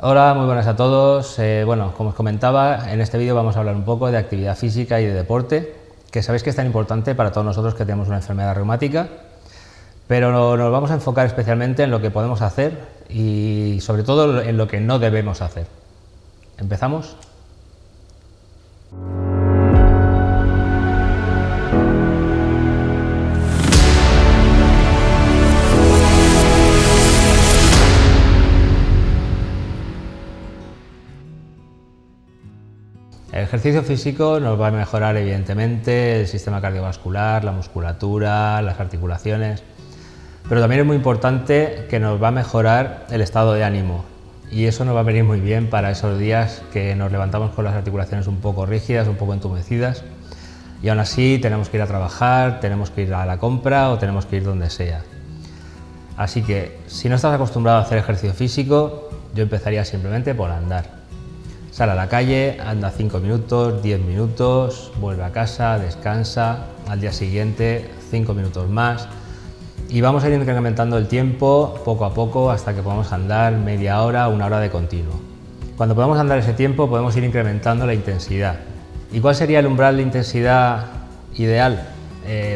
Hola, muy buenas a todos. Bueno, como os comentaba, en este vídeo vamos a hablar un poco de actividad física y de deporte, que sabéis que es tan importante para todos nosotros que tenemos una enfermedad reumática, pero nos vamos a enfocar especialmente en lo que podemos hacer y sobre todo en lo que no debemos hacer. ¿Empezamos? El ejercicio físico nos va a mejorar evidentemente el sistema cardiovascular, la musculatura, las articulaciones, pero también es muy importante que nos va a mejorar el estado de ánimo y eso nos va a venir muy bien para esos días que nos levantamos con las articulaciones un poco rígidas, un poco entumecidas y aún así tenemos que ir a trabajar, tenemos que ir a la compra o tenemos que ir donde sea. Así que si no estás acostumbrado a hacer ejercicio físico, yo empezaría simplemente por andar. Sal a la calle, anda 5 minutos, 10 minutos, vuelve a casa, descansa, al día siguiente 5 minutos más y vamos a ir incrementando el tiempo poco a poco hasta que podamos andar media hora, una hora de continuo. Cuando podamos andar ese tiempo podemos ir incrementando la intensidad. ¿Y cuál sería el umbral de intensidad ideal?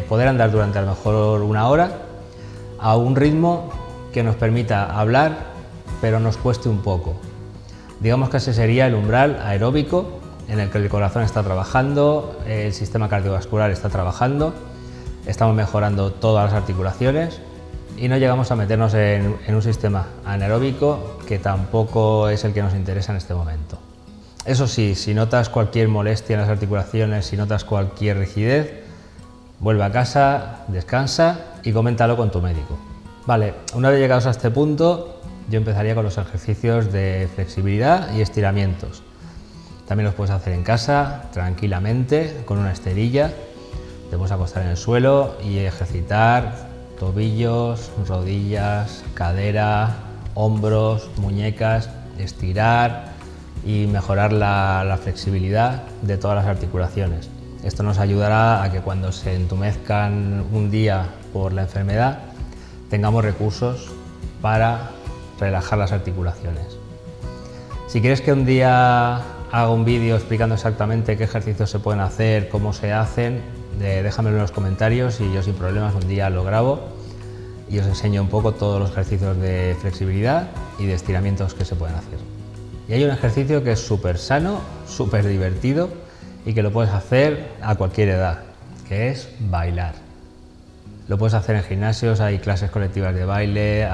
Poder andar durante a lo mejor una hora a un ritmo que nos permita hablar pero nos cueste un poco. Digamos que ese sería el umbral aeróbico en el que el corazón está trabajando, el sistema cardiovascular está trabajando, estamos mejorando todas las articulaciones y no llegamos a meternos en un sistema anaeróbico que tampoco es el que nos interesa en este momento. Eso sí, si notas cualquier molestia en las articulaciones, si notas cualquier rigidez, vuelve a casa, descansa y coméntalo con tu médico. Vale, una vez llegados a este punto, yo empezaría con los ejercicios de flexibilidad y estiramientos. También los puedes hacer en casa, tranquilamente, con una esterilla. Te puedes acostar en el suelo y ejercitar tobillos, rodillas, cadera, hombros, muñecas, estirar y mejorar la flexibilidad de todas las articulaciones. Esto nos ayudará a que cuando se entumezcan un día por la enfermedad, tengamos recursos para relajar las articulaciones. Si quieres que un día haga un vídeo explicando exactamente qué ejercicios se pueden hacer, cómo se hacen, déjamelo en los comentarios y yo sin problemas un día lo grabo y os enseño un poco todos los ejercicios de flexibilidad y de estiramientos que se pueden hacer. Y hay un ejercicio que es súper sano, súper divertido y que lo puedes hacer a cualquier edad, que es bailar. Lo puedes hacer en gimnasios, hay clases colectivas de baile,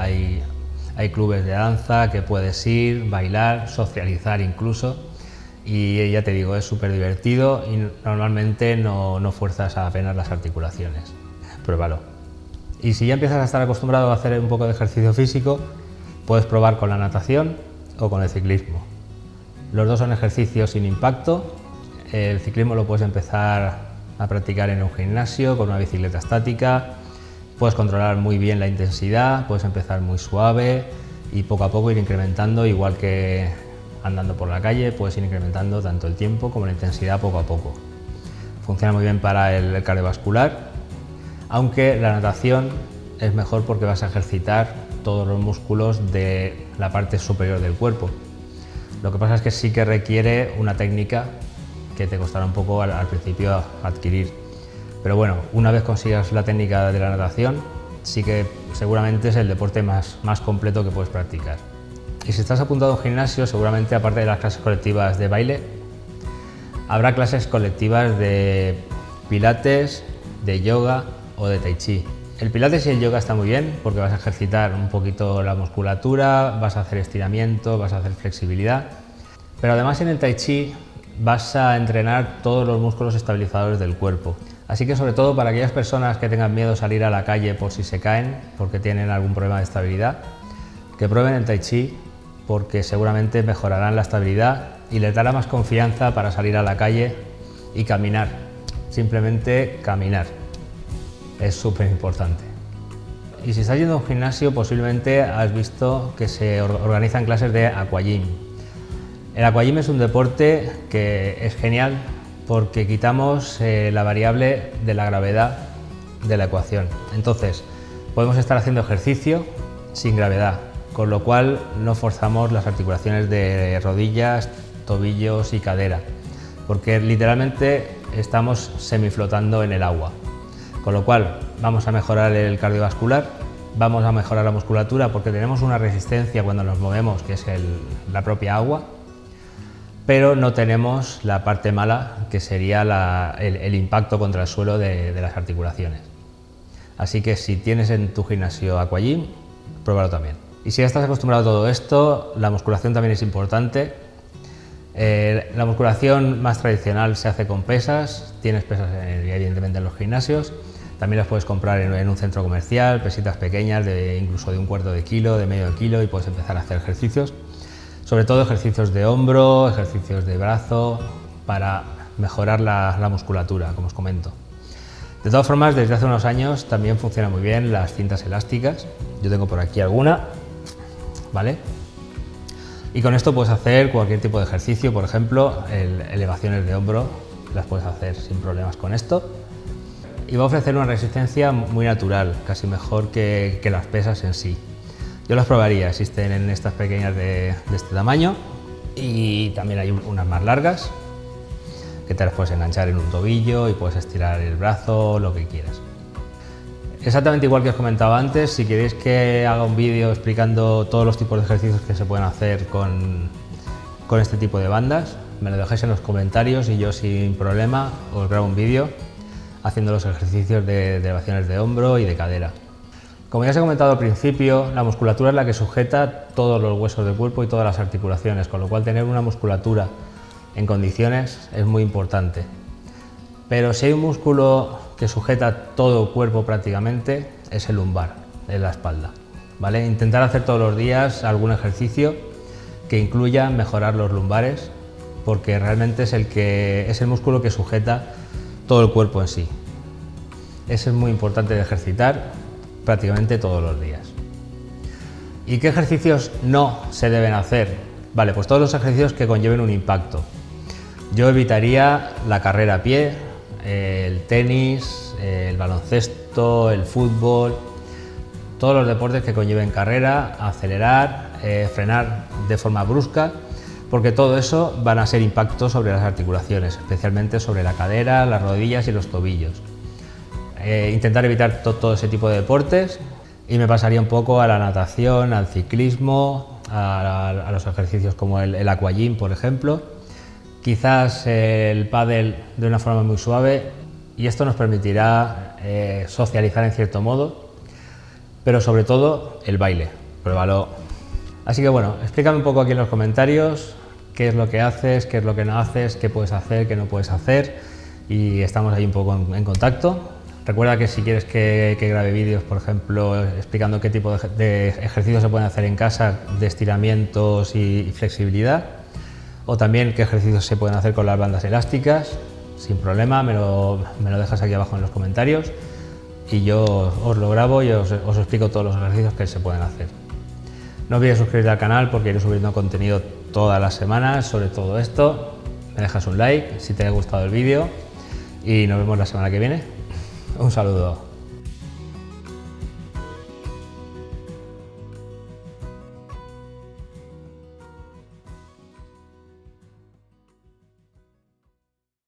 hay clubes de danza que puedes ir, bailar, socializar incluso y ya te digo, es súper divertido y normalmente no fuerzas apenas las articulaciones. Pruébalo. Y si ya empiezas a estar acostumbrado a hacer un poco de ejercicio físico, puedes probar con la natación o con el ciclismo. Los dos son ejercicios sin impacto. El ciclismo lo puedes empezar a practicar en un gimnasio con una bicicleta estática. Puedes controlar muy bien la intensidad, puedes empezar muy suave y poco a poco ir incrementando, igual que andando por la calle, puedes ir incrementando tanto el tiempo como la intensidad poco a poco. Funciona muy bien para el cardiovascular, aunque la natación es mejor porque vas a ejercitar todos los músculos de la parte superior del cuerpo. Lo que pasa es que sí que requiere una técnica que te costará un poco al principio adquirir. Pero bueno, una vez consigas la técnica de la natación, sí que seguramente es el deporte más completo que puedes practicar. Y si estás apuntado a un gimnasio, seguramente aparte de las clases colectivas de baile, habrá clases colectivas de pilates, de yoga o de tai chi. El pilates y el yoga está muy bien porque vas a ejercitar un poquito la musculatura, vas a hacer estiramiento, vas a hacer flexibilidad, pero además en el tai chi vas a entrenar todos los músculos estabilizadores del cuerpo. Así que sobre todo para aquellas personas que tengan miedo a salir a la calle por si se caen, porque tienen algún problema de estabilidad, que prueben el tai chi porque seguramente mejorarán la estabilidad y les dará más confianza para salir a la calle y caminar, simplemente caminar. Es súper importante. Y si estás yendo a un gimnasio, posiblemente has visto que se organizan clases de aquagym. El aquagym es un deporte que es genial porque quitamos la variable de la gravedad de la ecuación. Entonces, podemos estar haciendo ejercicio sin gravedad. con lo cual no forzamos las articulaciones de rodillas, tobillos y cadera, porque literalmente estamos semiflotando en el agua, con lo cual vamos a mejorar el cardiovascular, vamos a mejorar la musculatura porque tenemos una resistencia cuando nos movemos, que es la propia agua, pero no tenemos la parte mala, que sería el impacto contra el suelo de las articulaciones. Así que si tienes en tu gimnasio Aquagym, pruébalo también. Y si ya estás acostumbrado a todo esto, la musculación también es importante. La musculación más tradicional se hace con pesas, tienes pesas evidentemente en los gimnasios, también las puedes comprar en un centro comercial, pesitas pequeñas, incluso de 1/4 de kilo, de medio kilo, y puedes empezar a hacer ejercicios. Sobre todo ejercicios de hombro, ejercicios de brazo, para mejorar la musculatura, como os comento. De todas formas, desde hace unos años también funcionan muy bien las cintas elásticas. Yo tengo por aquí alguna, ¿vale? Y con esto puedes hacer cualquier tipo de ejercicio, por ejemplo, elevaciones de hombro, las puedes hacer sin problemas con esto. Y va a ofrecer una resistencia muy natural, casi mejor que las pesas en sí. Yo las probaría, existen en estas pequeñas de este tamaño y también hay unas más largas que te las puedes enganchar en un tobillo y puedes estirar el brazo, lo que quieras. Exactamente igual que os comentaba antes, si queréis que haga un vídeo explicando todos los tipos de ejercicios que se pueden hacer con este tipo de bandas, me lo dejáis en los comentarios y yo sin problema os grabo un vídeo haciendo los ejercicios de elevaciones de hombro y de cadera. Como ya os he comentado al principio, la musculatura es la que sujeta todos los huesos del cuerpo y todas las articulaciones, con lo cual tener una musculatura en condiciones es muy importante. Pero si hay un músculo que sujeta todo el cuerpo prácticamente, es el lumbar, en la espalda, ¿vale? Intentar hacer todos los días algún ejercicio que incluya mejorar los lumbares, porque realmente es el músculo que sujeta todo el cuerpo en sí. Eso es muy importante de ejercitar prácticamente todos los días. ¿Y qué ejercicios no se deben hacer? Vale, pues todos los ejercicios que conlleven un impacto. Yo evitaría la carrera a pie, el tenis, el baloncesto, el fútbol, todos los deportes que conlleven carrera, acelerar, frenar de forma brusca, porque todo eso van a ser impactos sobre las articulaciones, especialmente sobre la cadera, las rodillas y los tobillos. Intentar evitar todo ese tipo de deportes y me pasaría un poco a la natación, al ciclismo, a los ejercicios como el Aquagym, por ejemplo. Quizás el pádel de una forma muy suave, y esto nos permitirá socializar en cierto modo, pero sobre todo el baile, pruébalo. Así que bueno, explícame un poco aquí en los comentarios qué es lo que haces, qué es lo que no haces, qué puedes hacer, qué no puedes hacer, y estamos ahí un poco en contacto. Recuerda que si quieres que grabe vídeos, por ejemplo, explicando qué tipo de ejercicios se pueden hacer en casa, de estiramientos y flexibilidad, o también qué ejercicios se pueden hacer con las bandas elásticas, sin problema, me lo dejas aquí abajo en los comentarios y yo os lo grabo y os explico todos los ejercicios que se pueden hacer. No olvides suscribirte al canal porque iré subiendo contenido todas las semanas sobre todo esto. Me dejas un like si te ha gustado el vídeo y nos vemos la semana que viene. Un saludo.